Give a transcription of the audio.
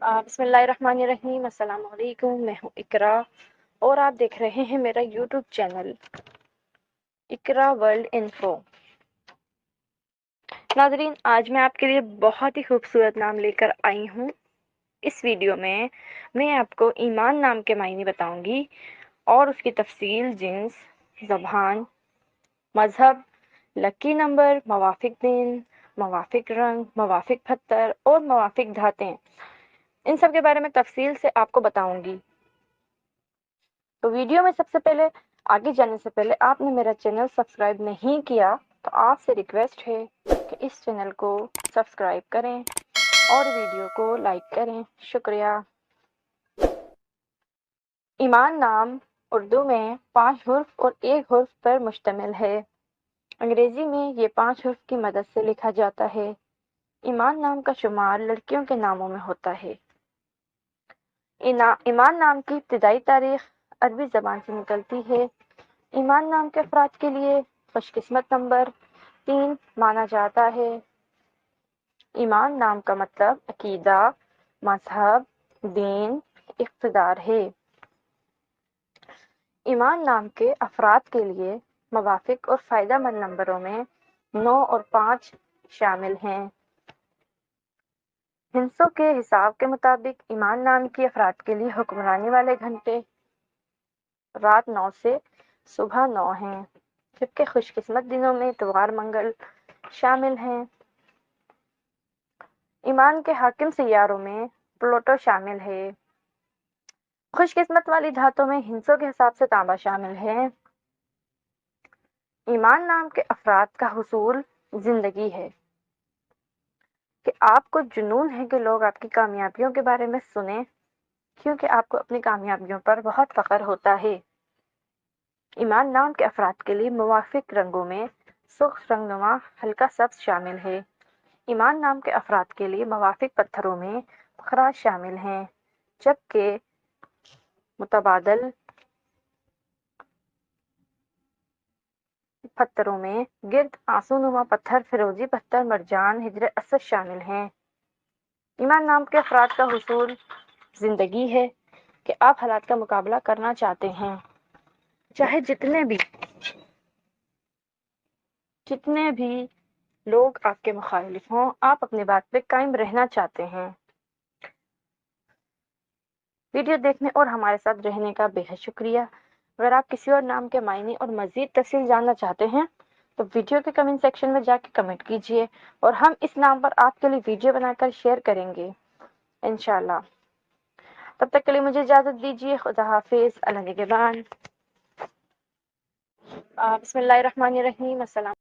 बिस्मिल्लाहिर्रहमानिर्रहीम। अस्सलाम वालेकुम। मैं हूँ इकरा और आप देख रहे हैं मेरा यूट्यूब चैनल इकरा वर्ल्ड इन्फो। नाज़रीन, आज मैं आपके लिए बहुत ही खूबसूरत नाम लेकर आई हूँ। इस वीडियो में मैं आपको ईमान नाम के मायने बताऊंगी और उसकी तफसील, जिन्स, ज़बान, मज़हब, लकी नंबर, मवाफिक दिन, मवाफिक रंग, मवाफिक पत्थर और मवाफिक धातें, इन सब के बारे में तफसील से आपको बताऊंगी। तो वीडियो में सबसे पहले आगे जाने से पहले आपने मेरा चैनल सब्सक्राइब नहीं किया तो आपसे रिक्वेस्ट है कि इस चैनल को सब्सक्राइब करें और वीडियो को लाइक करें। शुक्रिया। ईमान नाम उर्दू में 5 हुर्फ और 1 हुर्फ पर मुश्तमिल है। अंग्रेजी में ये 5 हुर्फ की मदद से लिखा जाता है। ईमान नाम का शुमार लड़कियों के नामों में होता है। ईमान नाम की इब्तिदाई तारीख अरबी ज़बान से निकलती है। ईमान नाम के अफराद के लिए खुशकिस्मत नंबर 3 माना जाता है। ईमान नाम का मतलब अकीदा, मजहब, दीन, इक़्तिदार है। ईमान नाम के अफराद के लिए मवाफिक और फ़ायदेमंद नंबरों में 9 और 5 शामिल हैं। हिंसों के हिसाब के मुताबिक ईमान नाम की अफराद के लिए हुक्मरानी वाले घंटे रात 9 से सुबह 9 हैं, जबकि खुशकिस्मत दिनों में इतवार, मंगल शामिल हैं। ईमान के हाकिम सियारों में प्लूटो शामिल है। खुशकिस्मत वाली धातों में हिंसों के हिसाब से तांबा शामिल है। ईमान नाम के अफराद का हुसूल जिंदगी है कि आपको जुनून है कि लोग आपकी कामयाबियों के बारे में सुने, क्योंकि आपको अपनी कामयाबियों पर बहुत फख्र होता है। ईमान नाम के अफराद के लिए मुवाफिक रंगों में सुर्ख रंगनुमा हल्का सब्ज शामिल है। ईमान नाम के अफराद के लिए मुवाफिक पत्थरों में खराज शामिल हैं, जबकि मुतबादल पत्थरों में गिर्द आंसूनुमा पत्थर, फिरोजी पत्थर, मरजान, हिजर असद शामिल हैं। ईमान नाम के अफराद का हुसूल जिंदगी है कि आप हालात का मुकाबला करना चाहते हैं, चाहे जितने भी लोग आपके मुखालिफ हों, आप अपनी बात पे कायम रहना चाहते हैं। वीडियो देखने और हमारे साथ रहने का बेहद शुक्रिया। अगर आप किसी और नाम के मायने और मज़ीद तफसील जानना चाहते हैं तो वीडियो के कमेंट सेक्शन में जाके कमेंट कीजिए और हम इस नाम पर आपके लिए वीडियो बनाकर शेयर करेंगे इंशाल्लाह। तब तक के लिए मुझे इजाज़त दीजिए। खुदा हाफिज़। अल्लाह निगहबान। बिस्मिल्लाहिर्रहमानिर्रहीम। अस्सलाम।